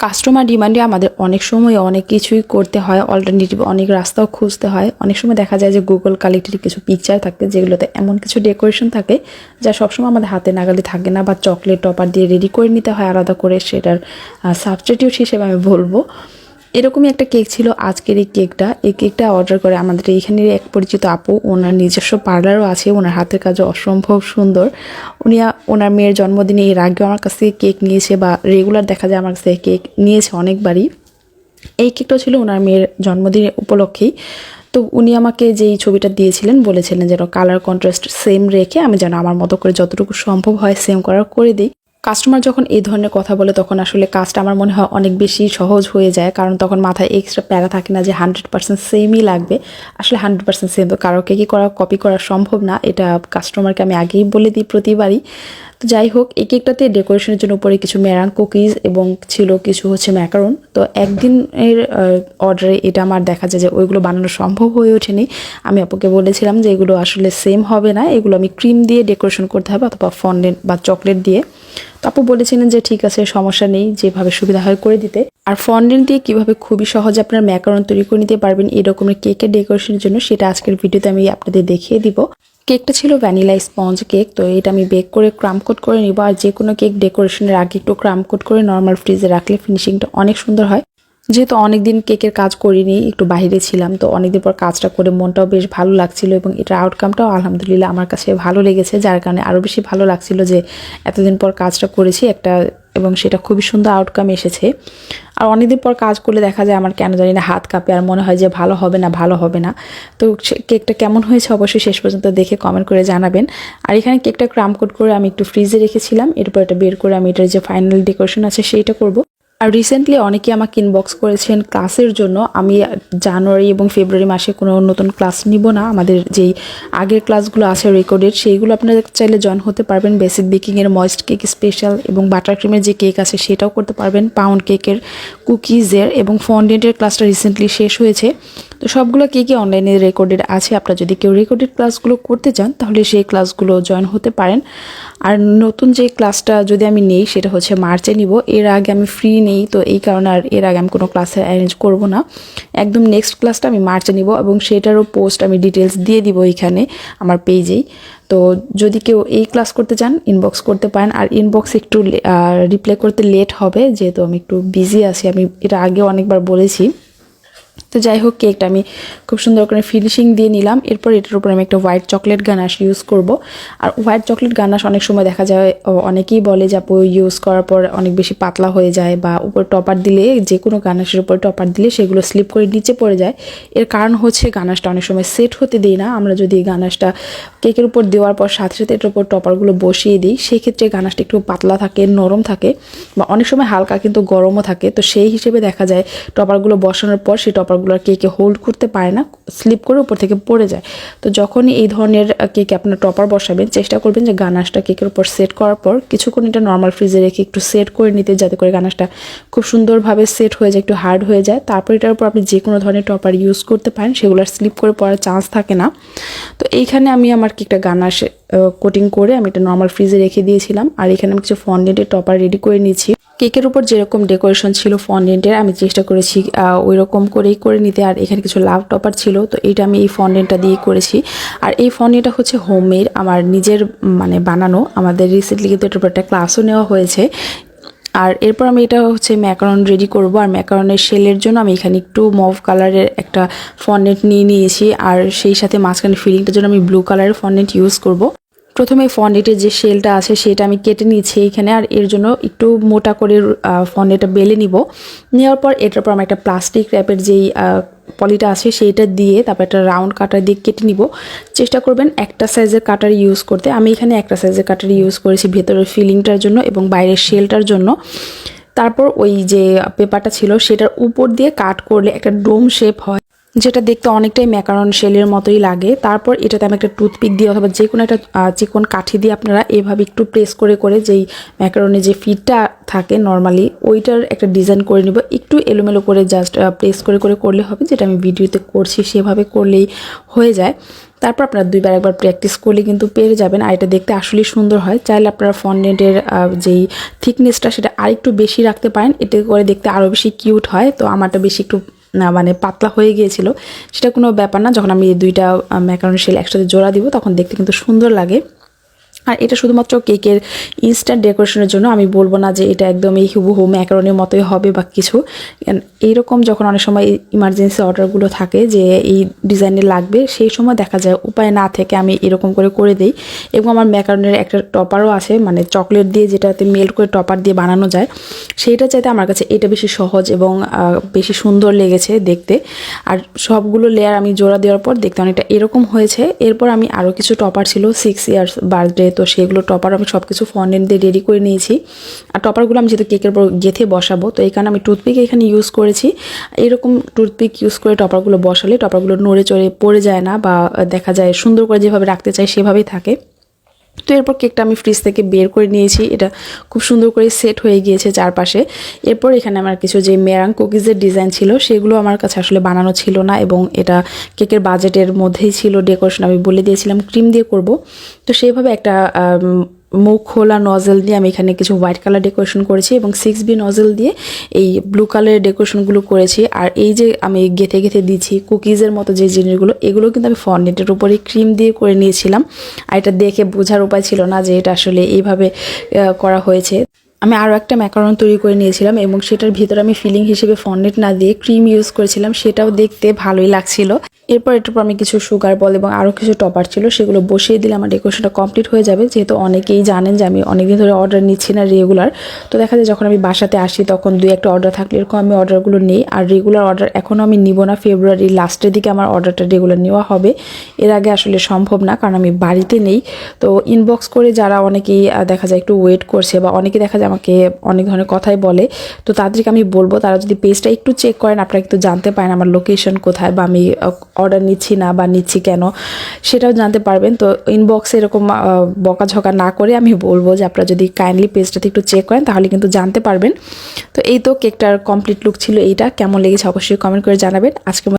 Customer ডিমান্ডে আমাদের অনেক সময় অনেক কিছুই করতে হয়, অল্টারনেটিভ অনেক রাস্তাও খুঁজতে হয়। অনেক সময় দেখা যায় যে গুগল কালেক্টেড কিছু পিকচার থাকে যেগুলোতে এমন কিছু ডেকোরেশন থাকে যা সবসময় আমাদের হাতে নাগালে থাকে না, বা চকলেট টপার দিয়ে রেডি করে নিতে হয় আলাদা করে, সেটার সাবস্টিটিউট হিসেবে আমি বলবো। এরকমই একটা কেক ছিল আজকের এই কেকটা অর্ডার করে আমাদের এইখানের এক পরিচিত আপু। ওনার নিজস্ব পার্লারও আছে, ওনার হাতের কাজও অসম্ভব সুন্দর। উনি ওনার মেয়ের জন্মদিনে এর আগেও আমার কাছ থেকে কেক নিয়েছে, বা রেগুলার দেখা যায় আমার কাছ থেকে কেক নিয়েছে অনেকবারই। এই কেকটা ছিল ওনার মেয়ের জন্মদিনের উপলক্ষেই। তো উনি আমাকে যেই ছবিটা দিয়েছিলেন বলেছিলেন যেন কালার কন্ট্রাস্ট সেম রেখে আমি যেন আমার মতো করে যতটুকু সম্ভব হয় সেম করার করে দিই। কাস্টমার যখন এই ধরনের কথা বলে তখন আসলে কাজটা আমার মনে হয় অনেক বেশি সহজ হয়ে যায়, কারণ তখন মাথায় এক্সট্রা প্যারা থাকে না যে 100% সেমই লাগবে। আসলে 100% সেম তো কারোকে কপি করা সম্ভব না, এটা কাস্টমারকে আমি আগেই বলে দিই প্রতিবারই। তো যাই হোক, এই কেকটাতে ডেকোরেশনের জন্য উপরে কিছু মেরাং কুকিজ এবং ছিল কিছু হচ্ছে ম্যাকারন। তো একদিনের অর্ডারে এটা আমার দেখা যায় যে ওইগুলো বানানো সম্ভব হয়ে ওঠেনি। আমি আপুকে বলেছিলাম যে এগুলো আসলে সেম হবে না, এগুলো আমি ক্রিম দিয়ে ডেকোরেশন করতে হবে অথবা ফন্ডেন্ট বা চকলেট দিয়ে। তো আপু বলেছিলেন যে ঠিক আছে, সমস্যা নেই, যেভাবে সুবিধা হয় করে দিতে। আর ফন্ডেন্ট দিয়ে কিভাবে খুবই সহজে আপনার ম্যাকারন তৈরি করে নিতে পারবেন এই রকমের কেকের ডেকোরেশনের জন্য, সেটা আজকের ভিডিওতে আমি আপনাদের দেখিয়ে দিব। কেকটা ছিল ভ্যানিলা স্পঞ্জ কেক। তো এটা আমি বেক করে ক্রাম কোট করে নিব। আর যে কোনো কেক ডেকোরেশনের আগে একটু ক্রাম কোট করে নর্মাল ফ্রিজে রাখলে ফিনিশিংটা অনেক সুন্দর হয়। যেহেতু অনেকদিন কেকের কাজ করিনি, একটু বাইরে ছিলাম, তো অনেকদিন পর কাজটা করে মনটাও বেশ ভালো লাগছিল এবং এটার আউটকামটাও আলহামদুলিল্লাহ আমার কাছে ভালো লেগেছে, যার কারণে আরও বেশি ভালো লাগছিল যে এতদিন পর কাজটা করেছি একটা, এবং সেটা খুবই সুন্দর আউটকাম এসেছে। আর অনেকদিন পর কাজ করলে দেখা যায় আমার কেন জানি না হাত কাঁপে, আর মনে হয় যে ভালো হবে না ভালো হবে না। তো কেকটা কেমন হয়েছে অবশ্যই শেষ পর্যন্ত দেখে কমেন্ট করে জানাবেন। আর এখানে কেকটা ক্রাম কোট করে আমি একটু ফ্রিজে রেখেছিলাম, এরপর এটা বের করে আমি এটার যে ফাইনাল ডেকোরেশন আছে সেইটা করব। আর রিসেন্টলি অনেকেই আমাকে ইনবক্স করেছেন ক্লাসের জন্য। আমি জানুয়ারি এবং ফেব্রুয়ারি মাসে কোনো নতুন ক্লাস নিব না, আমাদের যেই আগের ক্লাসগুলো আছে রেকর্ডেড সেইগুলো আপনারা চাইলে জয়েন হতে পারবেন। বেসিক বেকিংয়ের, ময়েস্ট কেক স্পেশাল এবং বাটার ক্রিমের যে কেক আছে সেটাও করতে পারবেন, পাউন্ড কেকের, কুকিজের এবং ফন্ডেন্টের ক্লাসটা রিসেন্টলি শেষ হয়েছে। তো সবগুলো কেকই অনলাইনে রেকর্ডেড আছে, আপনারা যদি কেউ রেকর্ডেড ক্লাসগুলো করতে চান তাহলে সেই ক্লাসগুলো জয়েন হতে পারেন। আর নতুন যে ক্লাসটা যদি আমি নেই সেটা হচ্ছে মার্চে নিব, এর আগে আমি ফ্রি নেই, তো এই কারণে আর এর আগে আমি কোনো ক্লাসে অ্যারেঞ্জ করব না। একদম নেক্সট ক্লাসটা আমি মার্চে নিব এবং সেটারও পোস্ট আমি ডিটেলস দিয়ে দিব এখানে আমার পেজেই। তো যদি কেউ এই ক্লাস করতে চান ইনবক্স করতে পারেন। আর ইনবক্স একটু রিপ্লাই করতে লেট হবে যেহেতু আমি একটু বিজি আছি, আমি এটা আগে অনেকবার বলেছি। তো যাই হোক, কেকটা আমি খুব সুন্দর করে ফিনিশিং দিয়ে নিলাম। এরপর এটার উপর আমি একটা হোয়াইট চকলেট গানাশ ইউজ করব। আর হোয়াইট চকলেট গানাশ অনেক সময় দেখা যায় অনেকেই বলে যে আপু ইউজ করার পর অনেক বেশি পাতলা হয়ে যায়, বা উপর টপার দিলে, যে কোনো গানাশের উপর টপার দিলে সেগুলো স্লিপ করে নিচে পড়ে যায়। এর কারণ হচ্ছে গানাশটা অনেক সময় সেট হতে দিই না। আমরা যদি গানাশটা কেকের উপর দেওয়ার পর সাথে সাথে এটার উপর টপারগুলো বসিয়ে দিই, সেক্ষেত্রে গানাশটা একটু পাতলা থাকে, নরম থাকে, বা অনেক সময় হালকা কিন্তু গরমও থাকে। তো সেই হিসেবে দেখা যায় টপারগুলো বসানোর পর সেই টপারগুলো কেকে হোল্ড করতে পারে না, স্লিপ করে উপর থেকে পড়ে যায়। তো যখনই এই ধরনের কেকে আপনার টপার বসাবেন চেষ্টা করবেন যে গানাশটা কেকের উপর সেট করার পর কিছুক্ষণ এটা নর্মাল ফ্রিজে রেখে একটু সেট করে নিতে, যাতে করে গানাশটা খুব সুন্দরভাবে সেট হয়ে যায়, একটু হার্ড হয়ে যায়। তারপর এটার উপর আপনি যে কোনো ধরনের টপার ইউজ করতে পারেন, সেগুলো স্লিপ করে পড়ার চান্স থাকে না। তো এইখানে আমি আমার কেকটা গানাশ কোটিং করে আমি এটা নর্মাল ফ্রিজে রেখে দিয়েছিলাম। আর এখানে আমি কিছু ফন্ডেন্টের টপার রেডি করে নিয়েছি। কেকের উপর যেরকম ডেকোরেশন ছিল ফন্ডেন্টের আমি চেষ্টা করেছি ওই রকম করেই করে নিতে। আর এখানে কিছু লাভ টপার ছিল, তো এইটা আমি এই ফন্ডেন্টটা দিয়ে করেছি। আর এই ফন্ডেন্টটা হচ্ছে হোমমেড, আমার নিজের মানে বানানো। আমাদের রিসেন্টলি কিন্তু এটার উপর একটা ক্লাসও নেওয়া হয়েছে। আর এরপর আমি এটা হচ্ছে ম্যাকারন রেডি করব। আর ম্যাকারনের শেলের জন্য আমি এখানে একটু মভ কালারের একটা ফন্ডেন্ট নিয়েছি, আর সেই সাথে মাঝখানে ফিলিংটার জন্য আমি ব্লু কালারের ফন্ডেন্ট ইউজ করব। প্রথমে ফন্ডেন্টের যে শেলটা আছে সেটা আমি কেটে নিয়েছি এখানে, আর এর জন্য একটু মোটা করে ফন্ডেন্টটা বেলে নেওয়ার পর এটার পর আমি একটা প্লাস্টিক র্যাপের যেই পলিটা আছে সেইটা দিয়ে তারপর একটা রাউন্ড কাটার দিয়ে কেটে নিব। চেষ্টা করবেন একটা সাইজের কাটার ইউজ করতে। আমি এখানে একটা সাইজের কাটার ইউজ করেছি ভেতরের ফিলিংটার জন্য এবং বাইরের শেলটার জন্য। তারপর ওই যে পেপারটা ছিল সেটার উপর দিয়ে কাট করলে একটা ডোম শেপ হয়, যেটা দেখতে অনেকটাই ম্যাকারন শেলের মতোই লাগে। তারপর এটাতে আমি একটা টুথপিক দিয়ে অথবা যে কোনো একটা চিকন কাঠি দিয়ে আপনারা এভাবে একটু প্রেস করে করে যেই ম্যাকারনের যে ফিটটা থাকে নর্মালি ওইটার একটা ডিজাইন করে নেব। একটু এলোমেলো করে জাস্ট প্রেস করে করে করলে হবে, যেটা আমি ভিডিওতে করছি সেভাবে করলেই হয়ে যায়। তারপর আপনারা দুইবার একবার প্র্যাকটিস করলে কিন্তু পেরে যাবেন। আর এটা দেখতে আসলেই সুন্দর হয়। চাইলে আপনারা ফন্ডেন্টের যেই থিকনেসটা সেটা আরেকটু বেশি রাখতে পারেন, এতে করে দেখতে আরও বেশি কিউট হয়। তো আমারটা বেশি একটু মানে পাতলা হয়ে গিয়েছিল, সেটা কোনো ব্যাপার না। যখন আমি এই দুইটা ম্যাকারনি শেল একসাথে জোড়া দিব তখন দেখতে কিন্তু সুন্দর লাগে। আর এটা শুধুমাত্র কেকের ইনস্ট্যান্ট ডেকোরেশনের জন্য, আমি বলবো না যে এটা একদমই হুবহু ম্যাকারনির মতোই হবে বা কিছু। এইরকম যখন অনেক সময় ইমার্জেন্সি অর্ডারগুলো থাকে যে এই ডিজাইনে লাগবে, সেই সময় দেখা যায় উপায় না থেকে আমি এরকম করে দিই। এবং আমার ম্যাকারনির একটা টপারও আছে, মানে চকলেট দিয়ে যেটাতে মেল্ট করে টপার দিয়ে বানানো যায়, সেইটা চাইতে আমার কাছে এটা বেশি সহজ এবং বেশি সুন্দর লেগেছে দেখতে। আর সবগুলো লেয়ার আমি জোড়া দেওয়ার পর দেখতে অনেকটা এরকম হয়েছে। এরপর আমি আরও কিছু টপার ছিল 6 ইয়ার্স বার্থডে, তো সেগুলো টপার আমি সব কিছু ফন্ডেন্ট দিয়ে রেডি করে নিয়েছি। আর টপারগুলো আমি যেহেতু কেকের উপর গেঁথে বসাবো, তো এই কারণে আমি টুথপিক এখানে ইউজ করেছি। এরকম টুথপিক ইউজ করে টপারগুলো বসালে টপারগুলো নড়ে চড়ে পড়ে যায় না, বা দেখা যায় সুন্দর করে যেভাবে রাখতে চাই সেভাবেই থাকে। তো এরপর কেকটা আমি ফ্রিজ থেকে বের করে নিয়েছি, এটা খুব সুন্দর করে সেট হয়ে গিয়েছে চারপাশে। এরপর এখানে আমার কিছু যে মেরাং কুকিজের ডিজাইন ছিল সেগুলো আমার কাছে আসলে বানানো ছিল না, এবং এটা কেকের বাজেটের মধ্যেই ছিল। ডেকোরেশন আমি বলে দিয়েছিলাম ক্রিম দিয়ে করব, তো সেইভাবে একটা মুখ খোলা নজেল দিয়ে আমি এখানে কিছু হোয়াইট কালার ডেকোরেশন করেছি এবং 6B নজেল দিয়ে এই ব্লু কালারের ডেকোরেশনগুলো করেছি। আর এই যে আমি গেঁথে দিচ্ছি কুকিজের মতো যে জিনিসগুলো, এগুলো কিন্তু আমি ফন্ডেন্টের উপরে ক্রিম দিয়ে করে নিয়েছিলাম। আর এটা দেখে বোঝার উপায় ছিল না যে এটা আসলে এইভাবে করা হয়েছে। আমি আরও একটা ম্যাকারন তৈরি করে নিয়েছিলাম এবং সেটার ভিতরে আমি ফিলিং হিসেবে ফন্ডেন্ট না দিয়ে ক্রিম ইউজ করেছিলাম, সেটাও দেখতে ভালোই লাগছিল। এরপর এটার উপর আমি কিছু সুগার বল এবং আরও কিছু টপার ছিল সেগুলো বসিয়ে দিলে আমার ডেকোরেশনটা কমপ্লিট হয়ে যাবে। যেহেতু অনেকেই জানেন যে আমি অনেকদিন ধরে অর্ডার নিচ্ছি না রেগুলার, তো দেখা যায় যখন আমি বাসাতে আসি তখন 2-1টা অর্ডার থাকলে এরকম আমি অর্ডারগুলো নিই। আর রেগুলার অর্ডার এখনও আমি নিব না, ফেব্রুয়ারি লাস্টের দিকে আমার অর্ডারটা রেগুলার নেওয়া হবে। এর আগে আসলে সম্ভব না, কারণ আমি বাড়িতে নেই। তো ইনবক্স করে যারা অনেকেই দেখা যায় একটু ওয়েট করছে, বা অনেকে দেখা যায় আমাকে অনেক ধরনের কথাই বলে, তো তাদেরকে আমি বলবো তারা যদি পেজটা একটু চেক করেন, আপনারা একটু জানতে পারেন আমার লোকেশন কোথায়, বা আমি অর্ডার নিচ্ছি না বা নিচ্ছি কেন সেটাও জানতে পারবেন। তো ইনবক্সে এরকম বকাঝকা না করে আমি বলবো যে আপনারা যদি কাইন্ডলি পেজটাতে একটু চেক করেন তাহলে কিন্তু জানতে পারবেন। তো এই তো কেকটার কমপ্লিট লুক ছিল এইটা। কেমন লেগেছে অবশ্যই কমেন্ট করে জানাবেন। আজকে